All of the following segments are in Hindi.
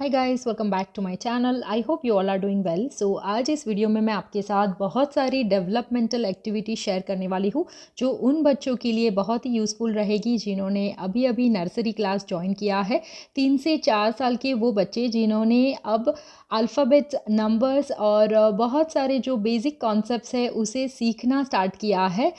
Hi guys, welcome back to my channel. I hope you all are doing well. So आज इस वीडियो में मैं आपके साथ बहुत सारी डेवलपमेंटल एक्टिविटी शेयर करने वाली हूँ जो उन बच्चों के लिए बहुत ही यूज़फुल रहेगी जिन्होंने अभी अभी नर्सरी क्लास ज्वाइन किया है। 3 से 4 साल के वो बच्चे जिन्होंने अब अल्फ़ाबेट्स, नंबर्स और बहुत सारे जो बेसिक कॉन्सेप्ट्स है उसे सीखना स्टार्ट किया है।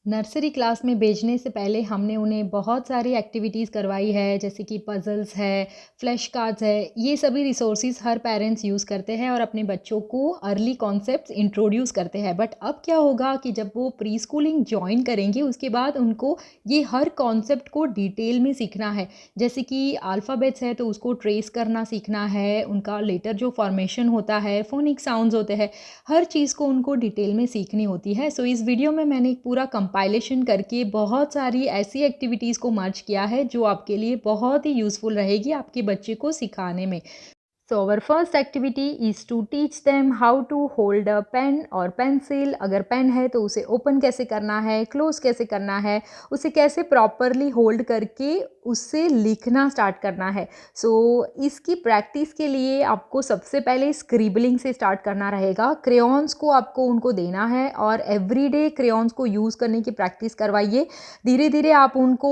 नर्सरी क्लास में भेजने से पहले हमने उन्हें बहुत सारी एक्टिविटीज़ करवाई है, जैसे कि पज़ल्स है, फ्लैश कार्ड्स है। ये सभी रिसोर्सेज हर पेरेंट्स यूज़ करते हैं और अपने बच्चों को अर्ली कॉन्सेप्ट्स इंट्रोड्यूस करते हैं। बट अब क्या होगा कि जब वो प्री स्कूलिंग जॉइन करेंगे उसके बाद उनको ये हर कॉन्सेप्ट को डिटेल में सीखना है। जैसे कि अल्फ़ाबेट्स है तो उसको ट्रेस करना सीखना है, उनका लेटर जो फॉर्मेशन होता है, फोनिक साउंड्स होते हैं, हर चीज़ को उनको डिटेल में सीखनी होती है। सो इस वीडियो में मैंने एक पूरा कंपाइलेशन करके बहुत सारी ऐसी एक्टिविटीज़ को मर्ज किया है जो आपके लिए बहुत ही यूज़फुल रहेगी आपके बच्चे को सिखाने में। So our first activity is to teach them how to hold a pen और पेंसिल। अगर पेन है तो उसे ओपन कैसे करना है, क्लोज कैसे करना है, उसे कैसे प्रॉपरली होल्ड करके उससे लिखना स्टार्ट करना है। सो इसकी प्रैक्टिस के लिए आपको सबसे पहले स्क्रिबलिंग से स्टार्ट करना रहेगा। क्रेयॉन्स को आपको उनको देना है और एवरीडे क्रेयॉन्स को यूज़ करने की प्रैक्टिस करवाइए। धीरे धीरे आप उनको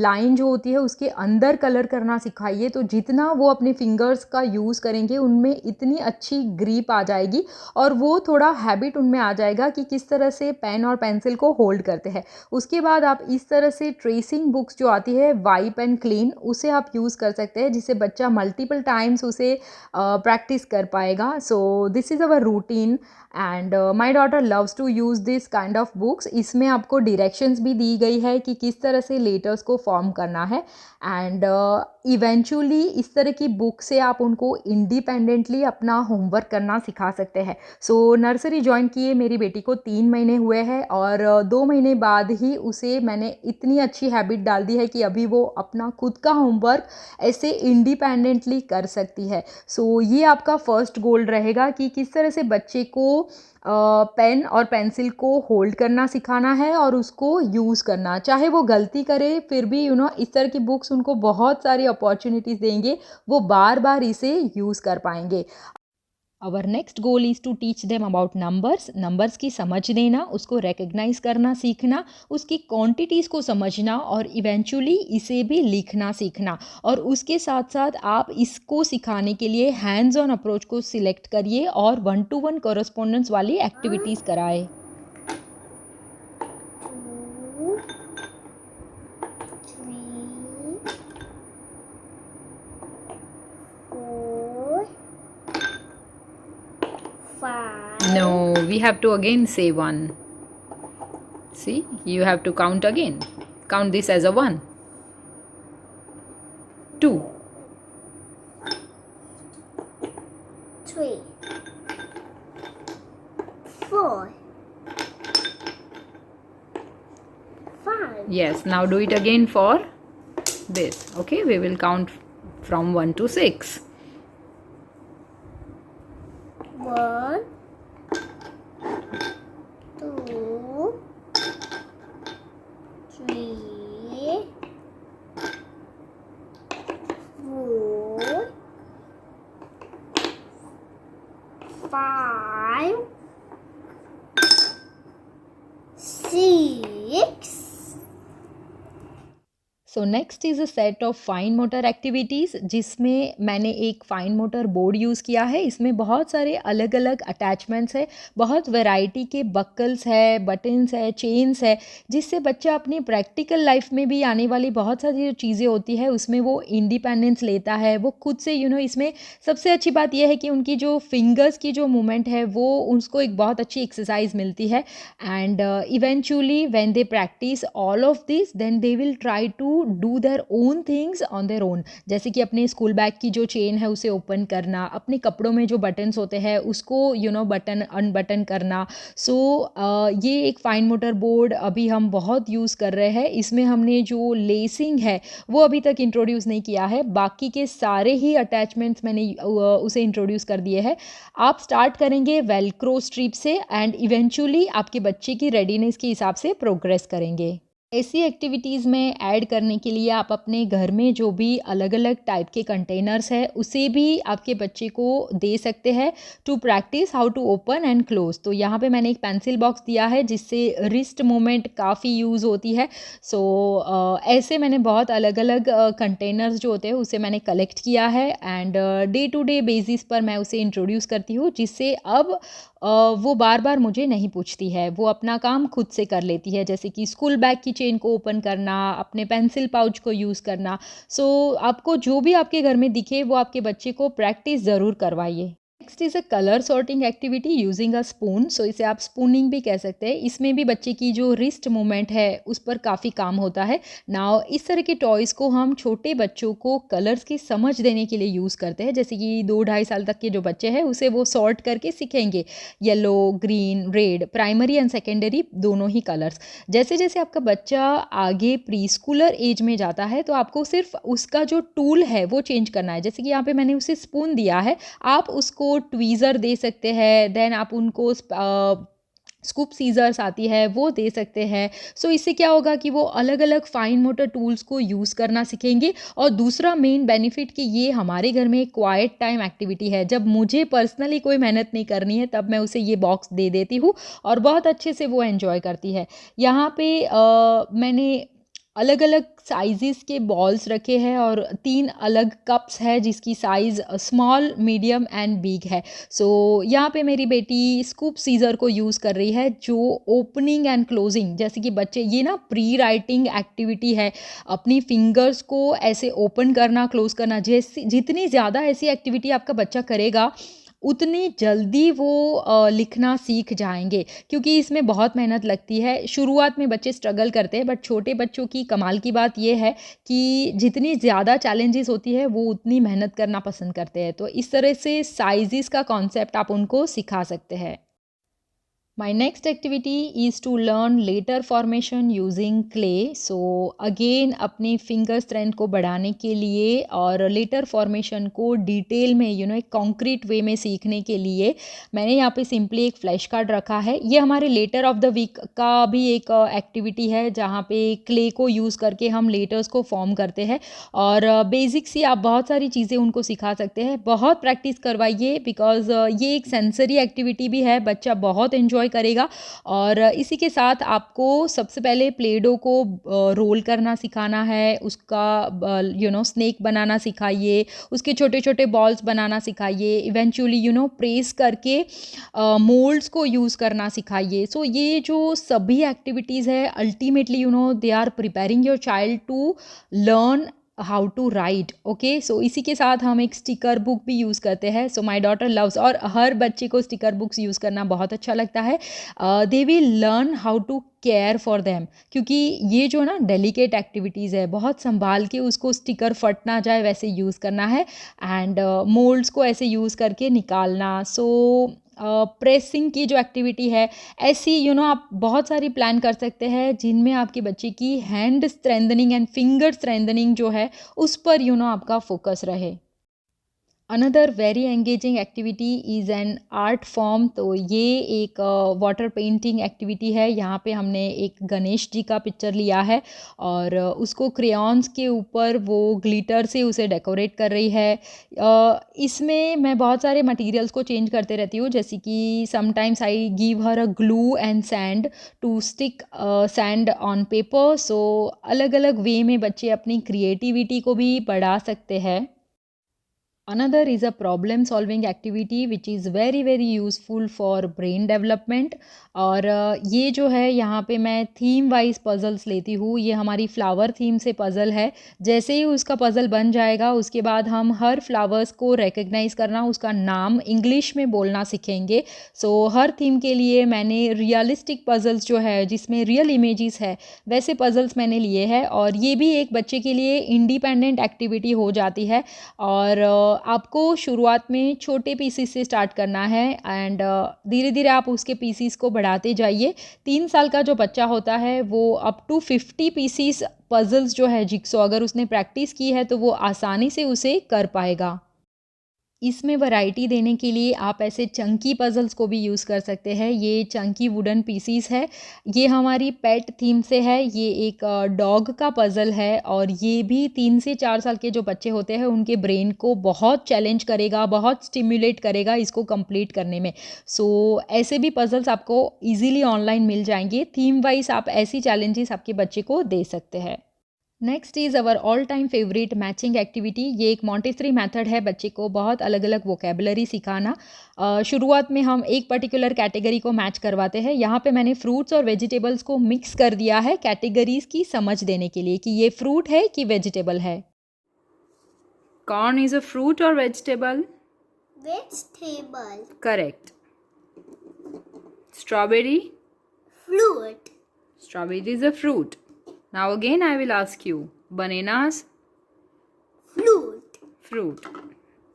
लाइन जो होती है उसके अंदर कलर करना सिखाइए। तो जितना वो अपने फिंगर्स का यूज़ करेंगे उनमें इतनी अच्छी ग्रिप आ जाएगी और वो थोड़ा हैबिट उनमें आ जाएगा कि किस तरह से पेन और पेंसिल को होल्ड करते हैं। उसके बाद आप इस तरह से ट्रेसिंग बुक्स जो आती है वाइप एंड क्लीन, उसे आप यूज़ कर सकते हैं जिससे बच्चा मल्टीपल टाइम्स उसे प्रैक्टिस कर पाएगा। So this is our routine and my daughter loves to use this kind of books. इसमें आपको डायरेक्शंस भी दी गई है कि किस तरह से लेटर्स को फॉर्म करना है एंड इवेंचुअली इस तरह की बुक से आप उनको इंडिपेंडेंटली अपना होमवर्क करना सिखा सकते हैं। सो नर्सरी ज्वाइन किए मेरी बेटी को 3 महीने हुए हैं और 2 महीने बाद ही उसे मैंने इतनी अच्छी हैबिट डाल दी है कि अभी वो अपना खुद का होमवर्क ऐसे इंडिपेंडेंटली कर सकती है। सो ये आपका फर्स्ट गोल रहेगा कि किस तरह से बच्चे को पेन और पेंसिल को होल्ड करना सिखाना है और उसको यूज़ करना। चाहे वो गलती करे फिर भी इस तरह की बुक्स उनको बहुत सारी अपॉर्चुनिटीज़ देंगे, वो बार बार इसे यूज़ कर पाएंगे। Our next goal is to teach them about numbers. Numbers की समझ देना, उसको रिकग्नाइज करना सीखना, उसकी क्वांटिटीज़ को समझना और इवेंचुअली इसे भी लिखना सीखना। और उसके साथ साथ आप इसको सिखाने के लिए हैंड्स ऑन अप्रोच को सिलेक्ट करिए और 1-to-1 कॉरस्पॉन्डेंस वाली एक्टिविटीज़ कराए। No, we have to again say 1. See, you have to count again. Count this as a 1, 2, 3, 4, 5. Yes, now do it again for this. Okay, we will count from 1 to 6. 1, 2, 3, 4, 5, 6. So next is a set of fine motor activities जिसमें मैंने एक फाइन मोटर बोर्ड यूज़ किया है। इसमें बहुत सारे अलग अलग अटैचमेंट्स है, बहुत वैरायटी के बकल्स है, बटन्स है, चेन्स है, जिससे बच्चा अपनी प्रैक्टिकल लाइफ में भी आने वाली बहुत सारी जो चीज़ें होती है उसमें वो इंडिपेंडेंस लेता है। वो खुद से इसमें सबसे अच्छी बात यह है कि उनकी जो फिंगर्स की जो मूवमेंट है वो उसको एक बहुत अच्छी एक्सरसाइज मिलती है and eventually when they practice all of this then they will try to do their own things on their own. जैसे कि अपने स्कूल बैग की जो चेन है उसे ओपन करना, अपने कपड़ों में जो बटन्स होते हैं उसको बटन अनबटन करना। सो ये एक फाइन मोटर बोर्ड अभी हम बहुत यूज़ कर रहे हैं। इसमें हमने जो लेसिंग है वो अभी तक इंट्रोड्यूस नहीं किया है, बाकी के सारे ही अटैचमेंट्स मैंने उसे इंट्रोड्यूस कर दिए हैं। आप स्टार्ट करेंगे वेलक्रो स्ट्रिप से एंड इवेंचुअली आपके बच्चे की रेडीनेस के हिसाब से प्रोग्रेस करेंगे। ऐसी एक्टिविटीज़ में ऐड करने के लिए आप अपने घर में जो भी अलग-अलग टाइप के कंटेनर्स हैं, उसे भी आपके बच्चे को दे सकते हैं to practice how to open and close. तो यहाँ पे मैंने एक पेंसिल बॉक्स दिया है जिससे रिस्ट मूवमेंट काफ़ी यूज़ होती है। सो ऐसे मैंने बहुत अलग-अलग कंटेनर्स जो होते हैं उसे मैंने कलेक्ट किया है and day to day basis पर मैं उसे इंट्रोड्यूस करती हूँ, जिससे अब वो बार-बार मुझे नहीं पूछती है, वो अपना काम खुद से कर लेती है, जैसे कि स्कूल बैग की चेन को ओपन करना, अपने पेंसिल पाउच को यूज़ करना। सो आपको जो भी आपके घर में दिखे वो आपके बच्चे को प्रैक्टिस ज़रूर करवाइए। Next is a colour sorting activity using a spoon. So इसे आप स्पूनिंग भी कह सकते हैं। इसमें भी बच्चे की जो रिस्ट मूवमेंट है उस पर काफ़ी काम होता है। नाउ इस तरह के टॉयज़ को हम छोटे बच्चों को कलर्स की समझ देने के लिए यूज़ करते हैं, जैसे कि 2 ढाई साल तक के जो बच्चे हैं उसे वो सॉर्ट करके सीखेंगे, yellow, green, red, primary and secondary दोनों ही कलर्स। जैसे-जैसे आपका बच्चा आगे प्री-स्कूलर एज में जाता है तो आपको सिर्फ़ उसका जो टूल है वो चेंज करना है। जैसे कि यहाँ पे मैंने उसे स्पून दिया है, आप उसको ट्वीज़र दे सकते हैं, देन आप उनको स्कूप सीज़र्स आती है वो दे सकते हैं। सो इससे क्या होगा कि वो अलग-अलग फाइन मोटर टूल्स को यूज़ करना सीखेंगे। और दूसरा मेन बेनिफिट कि ये हमारे घर में एक क्वाइट टाइम एक्टिविटी है। जब मुझे पर्सनली कोई मेहनत नहीं करनी है तब मैं उसे ये बॉक्स दे देती हूँ और बहुत अच्छे से वो एन्जॉय करती है। यहाँ पे मैंने अलग-अलग साइज़ेस के बॉल्स रखे हैं और 3 अलग कप्स है जिसकी size small, medium and big है। सो यहाँ पे मेरी बेटी स्कूप सीज़र को यूज़ कर रही है, जो ओपनिंग एंड क्लोजिंग, जैसे कि बच्चे ये ना प्री राइटिंग एक्टिविटी है, अपनी फिंगर्स को ऐसे ओपन करना, क्लोज़ करना। जैसी जितनी ज़्यादा ऐसी एक्टिविटी आपका बच्चा करेगा उतनी जल्दी वो लिखना सीख जाएँगे, क्योंकि इसमें बहुत मेहनत लगती है। शुरुआत में बच्चे स्ट्रगल करते हैं, बट छोटे बच्चों की कमाल की बात ये है कि जितनी ज़्यादा चैलेंजेस होती है वो उतनी मेहनत करना पसंद करते हैं। तो इस तरह से साइज़ेस का कॉन्सेप्ट आप उनको सिखा सकते हैं। My next activity is to learn letter formation using clay. So again अपनी फिंगर स्ट्रेंथ को बढ़ाने के लिए और लेटर फॉर्मेशन को डिटेल में एक कॉन्क्रीट वे में सीखने के लिए मैंने यहाँ पे सिंपली एक फ्लैश कार्ड रखा है। ये हमारे लेटर ऑफ द वीक का भी एक एक्टिविटी है, जहाँ पे क्ले को यूज़ करके हम लेटर्स को फॉर्म करते हैं और बेसिक सी आप बहुत सारी चीज़ें उनको सिखा सकते हैं। बहुत प्रैक्टिस करवाइए बिकॉज़ ये एक सेंसरी एक्टिविटी भी है, बच्चा बहुत एन्जॉय करेगा। और इसी के साथ आपको सबसे पहले प्ले डो को रोल करना सिखाना है, उसका स्नेक बनाना सिखाइए, उसके छोटे-छोटे बॉल्स बनाना सिखाइए, इवेंचुअली प्रेस करके मोल्ड्स को यूज़ करना सिखाइए। सो ये जो सभी एक्टिविटीज़ है ultimately they are preparing your child to learn how to write. Okay, so इसी के साथ हम एक स्टिकर बुक भी यूज़ करते हैं। सो माई डॉटर लव्स, और हर बच्चे को स्टिकर बुक्स यूज़ करना बहुत अच्छा लगता है। They will learn how to care for them, क्योंकि ये जो ना डेलिकेट एक्टिविटीज़ है, बहुत संभाल के उसको स्टिकर फट ना जाए वैसे यूज़ करना है एंड मोल्ड्स को ऐसे यूज़ करके निकालना। सो प्रेसिंग की जो एक्टिविटी है ऐसी आप बहुत सारी प्लान कर सकते हैं जिनमें आपके बच्चे की hand strengthening and finger strengthening जो है उस पर आपका फोकस रहे। Another very engaging activity is an art form. तो ये एक वाटर पेंटिंग एक्टिविटी है। यहाँ पे हमने एक गणेश जी का पिक्चर लिया है और उसको क्रेयॉन्स के ऊपर वो ग्लिटर से उसे डेकोरेट कर रही है। इसमें मैं बहुत सारे मटेरियल्स को चेंज करते रहती हूँ, जैसे कि sometimes I give her a glue and sand to stick sand on paper. So अलग अलग वे में बच्चे अपनी क्रिएटिविटी को भी बढ़ा सकते हैं। Another is a problem solving activity which is very very useful for brain development। और ये जो है यहाँ पे मैं थीम वाइज पज़ल्स लेती हूँ। ये हमारी फ्लावर थीम से पज़ल है। जैसे ही उसका पज़ल बन जाएगा उसके बाद हम हर फ्लावर्स को रिकग्नाइज़ करना, उसका नाम इंग्लिश में बोलना सीखेंगे। सो हर थीम के लिए मैंने रियलिस्टिक पज़ल्स जो है जिसमें रियल इमेजेस है वैसे पज़ल्स मैंने लिए हैं और ये भी एक बच्चे के लिए इंडिपेंडेंट एक्टिविटी हो जाती है। और आपको शुरुआत में छोटे पीसीस से स्टार्ट करना है एंड धीरे धीरे आप उसके पीसीस को बढ़ाते जाइए। 3 साल का जो बच्चा होता है वो अप टू 50 पीसीस पजल्स जो है जिक्सो, अगर उसने प्रैक्टिस की है तो वो आसानी से उसे कर पाएगा। इसमें वैरायटी देने के लिए आप ऐसे चंकी पज़ल्स को भी यूज़ कर सकते हैं। ये चंकी वुडन पीसीस है, ये हमारी पेट थीम से है। ये एक डॉग का पज़ल है और ये भी 3 से 4 साल के जो बच्चे होते हैं उनके ब्रेन को बहुत चैलेंज करेगा, बहुत स्टिम्युलेट करेगा इसको कंप्लीट करने में। सो ऐसे भी पज़ल्स आपको ईज़िली ऑनलाइन मिल जाएँगे। थीम वाइज़ आप ऐसी चैलेंजेस आपके बच्चे को दे सकते हैं। Next is our all time favourite matching activity. ये एक मॉन्टेसरी मेथड है बच्चे को बहुत अलग अलग वोकेबलरी सिखाना। शुरुआत में हम एक पर्टिकुलर कैटेगरी को मैच करवाते हैं। यहाँ पे मैंने फ्रूट्स और वेजिटेबल्स को मिक्स कर दिया है कैटेगरीज की समझ देने के लिए कि ये फ्रूट है कि वेजिटेबल है। Corn is a fruit or vegetable? Vegetable. Correct. Strawberry? Fruit. Strawberry is a fruit. Now again I will ask you. Bananas? Fruit. Fruit.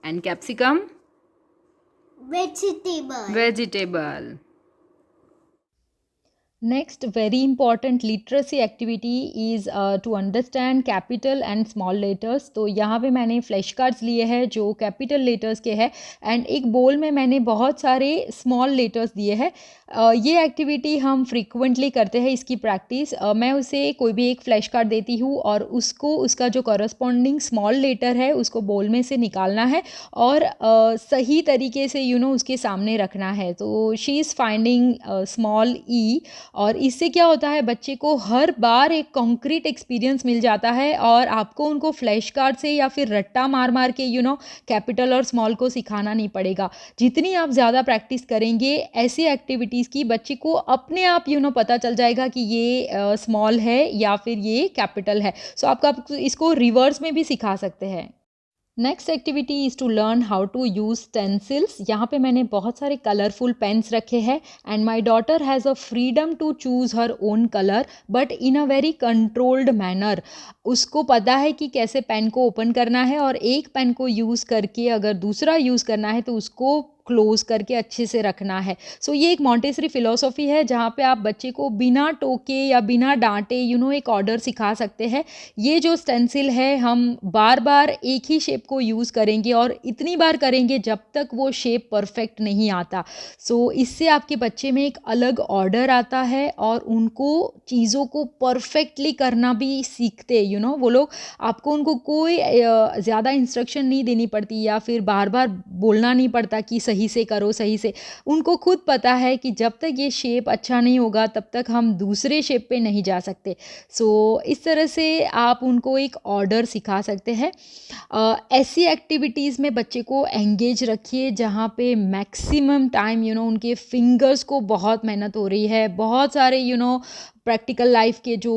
And capsicum? Vegetable. Vegetable. Next very important literacy activity is to understand capital and small letters। तो यहाँ पे मैंने फ्लैश कार्ड्स लिए हैं जो कैपिटल लेटर्स के हैं एंड एक बोल में मैंने बहुत सारे स्मॉल लेटर्स दिए हैं। ये एक्टिविटी हम फ्रीक्वेंटली करते हैं इसकी प्रैक्टिस। मैं उसे कोई भी एक फ्लैश कार्ड देती हूँ और उसको उसका जो करस्पॉन्डिंग स्मॉल लेटर है उसको बोल में से निकालना है और सही तरीके से उसके सामने रखना है। तो शी इज़ फाइंडिंग स्मॉल ई और इससे क्या होता है बच्चे को हर बार एक कॉन्क्रीट एक्सपीरियंस मिल जाता है और आपको उनको फ्लैश कार्ड से या फिर रट्टा मार मार के कैपिटल और स्मॉल को सिखाना नहीं पड़ेगा। जितनी आप ज़्यादा प्रैक्टिस करेंगे ऐसी एक्टिविटीज़ की बच्चे को अपने आप पता चल जाएगा कि ये स्मॉल है या फिर ये कैपिटल है। सो आप इसको रिवर्स में भी सिखा सकते हैं। Next activity is to learn how to use stencils. यहाँ पे मैंने बहुत सारे कलरफुल पेन्स रखे हैं and my daughter has a freedom to choose her own colour but in a very controlled manner. उसको पता है कि कैसे पेन को ओपन करना है और एक पेन को यूज़ करके अगर दूसरा यूज़ करना है तो उसको क्लोज करके अच्छे से रखना है। सो ये एक मॉन्टेसरी फिलॉसफी है जहाँ पे आप बच्चे को बिना टोके या बिना डांटे एक ऑर्डर सिखा सकते हैं। ये जो स्टेंसिल है हम बार बार एक ही शेप को यूज़ करेंगे और इतनी बार करेंगे जब तक वो शेप परफेक्ट नहीं आता। सो इससे आपके बच्चे में एक अलग ऑर्डर आता है और उनको चीज़ों को परफेक्टली करना भी सीखते वो लोग। आपको उनको कोई ज़्यादा इंस्ट्रक्शन नहीं देनी पड़ती या फिर बार बार बोलना नहीं पड़ता कि सही से करो सही से। उनको खुद पता है कि जब तक ये शेप अच्छा नहीं होगा तब तक हम दूसरे शेप पे नहीं जा सकते। सो इस तरह से आप उनको एक ऑर्डर सिखा सकते हैं। ऐसी एक्टिविटीज़ में बच्चे को एंगेज रखिए जहाँ पे मैक्सिमम टाइम उनके फिंगर्स को बहुत मेहनत हो रही है। बहुत सारे प्रैक्टिकल लाइफ के जो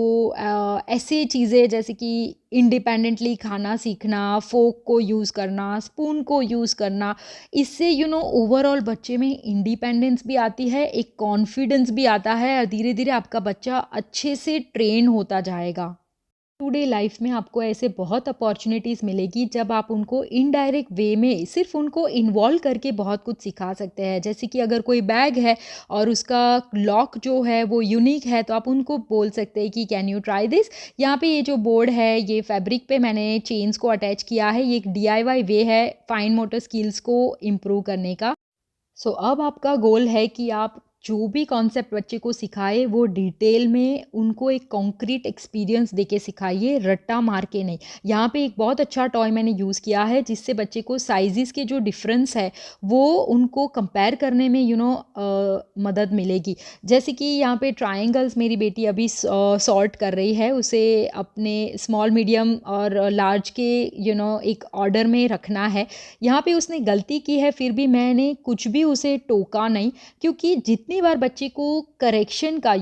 ऐसी चीज़ें जैसे कि इंडिपेंडेंटली खाना सीखना, फोक को यूज़ करना, स्पून को यूज़ करना, इससे ओवरऑल बच्चे में इंडिपेंडेंस भी आती है, एक कॉन्फिडेंस भी आता है और धीरे धीरे आपका बच्चा अच्छे से ट्रेन होता जाएगा। टुडे लाइफ में आपको ऐसे बहुत अपॉर्चुनिटीज़ मिलेगी जब आप उनको इनडायरेक्ट वे में सिर्फ उनको इन्वॉल्व करके बहुत कुछ सिखा सकते हैं। जैसे कि अगर कोई बैग है और उसका लॉक जो है वो यूनिक है तो आप उनको बोल सकते हैं कि कैन यू ट्राई दिस। यहाँ पे ये जो बोर्ड है ये फैब्रिक पे मैंने चेन्स को अटैच किया है। ये एक DIY वे है फाइन मोटर स्किल्स को इम्प्रूव करने का। सो अब आपका गोल है कि आप जो भी कॉन्सेप्ट बच्चे को सिखाए वो डिटेल में उनको एक कॉन्क्रीट एक्सपीरियंस देके सिखाइए, रट्टा मार के नहीं। यहाँ पे एक बहुत अच्छा टॉय मैंने यूज़ किया है जिससे बच्चे को साइजेस के जो डिफरेंस है वो उनको कंपेयर करने में मदद मिलेगी। जैसे कि यहाँ पे ट्रायंगल्स मेरी बेटी अभी सॉर्ट कर रही है, उसे अपने स्मॉल मीडियम और लार्ज के एक ऑर्डर में रखना है। यहाँ पे उसने गलती की है फिर भी मैंने कुछ भी उसे टोका नहीं, क्योंकि जितनी बार बच्चे को करेक्शन का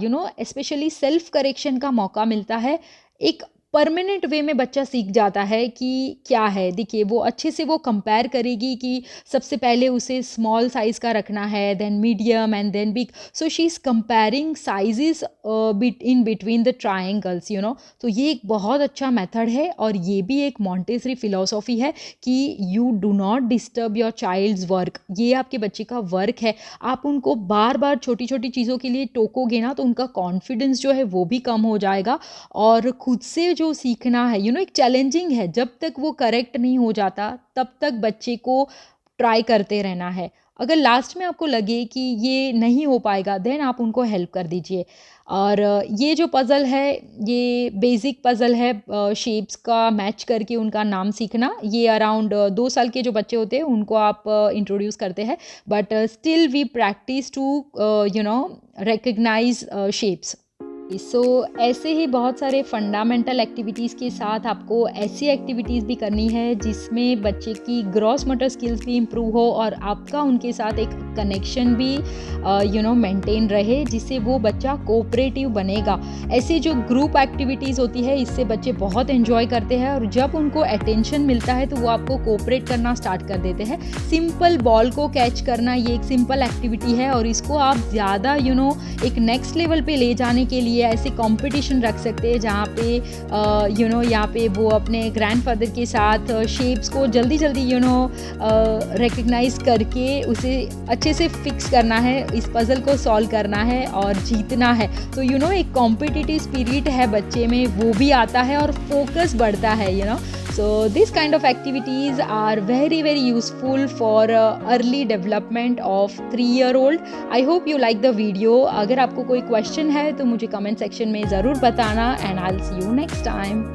स्पेशली सेल्फ करेक्शन का मौका मिलता है एक परमानेंट वे में बच्चा सीख जाता है कि क्या है। देखिए वो अच्छे से वो कंपेयर करेगी कि सबसे पहले उसे स्मॉल साइज़ का रखना है, then medium and then big. So she is comparing sizes in between the triangles तो ये एक बहुत अच्छा मेथड है और ये भी एक मॉन्टेसरी फिलॉसफी है कि you do not disturb your child's work. ये आपके बच्चे का वर्क है, आप उनको बार बार छोटी छोटी चीज़ों के लिए टोकोगे ना तो उनका कॉन्फिडेंस जो है वो भी कम हो जाएगा और खुद से जो सीखना है एक चैलेंजिंग है। जब तक वो करेक्ट नहीं हो जाता तब तक बच्चे को ट्राई करते रहना है। अगर लास्ट में आपको लगे कि ये नहीं हो पाएगा, देन आप उनको हेल्प कर दीजिए। और ये जो पज़ल है, ये बेसिक पज़ल है, शेप्स का मैच करके उनका नाम सीखना। ये अराउंड 2 साल के जो बच्चे होते हैं उनको आप इंट्रोड्यूस करते हैं, but still we practice to recognise shapes. So ऐसे ही बहुत सारे फंडामेंटल एक्टिविटीज़ के साथ आपको ऐसी एक्टिविटीज़ भी करनी है जिसमें बच्चे की ग्रॉस मोटर स्किल्स भी इम्प्रूव हो और आपका उनके साथ एक कनेक्शन भी मेंटेन रहे, जिससे वो बच्चा कोऑपरेटिव बनेगा। ऐसी जो ग्रुप एक्टिविटीज़ होती है इससे बच्चे बहुत एंजॉय करते हैं और जब उनको अटेंशन मिलता है तो वो आपको कोऑपरेट करना स्टार्ट कर देते हैं। सिंपल बॉल को कैच करना ये एक सिंपल एक्टिविटी है और इसको आप ज़्यादा एक नेक्स्ट लेवल पे ले जाने के लिए ऐसे कंपटीशन रख सकते हैं जहाँ पे यहाँ पे वो अपने ग्रैंडफादर के साथ शेप्स को जल्दी रिकग्नाइज करके उसे अच्छे से फिक्स करना है, इस पज़ल को सॉल्व करना है और जीतना है। तो एक कॉम्पिटिटिव स्पिरिट है बच्चे में, वो भी आता है और फोकस बढ़ता है। So this kind of activities are very useful for early development of 3-year-old. I hope you like the video. अगर आपको कोई क्वेश्चन है तो मुझे कमेंट सेक्शन में ज़रूर बताना and I'll see you next time.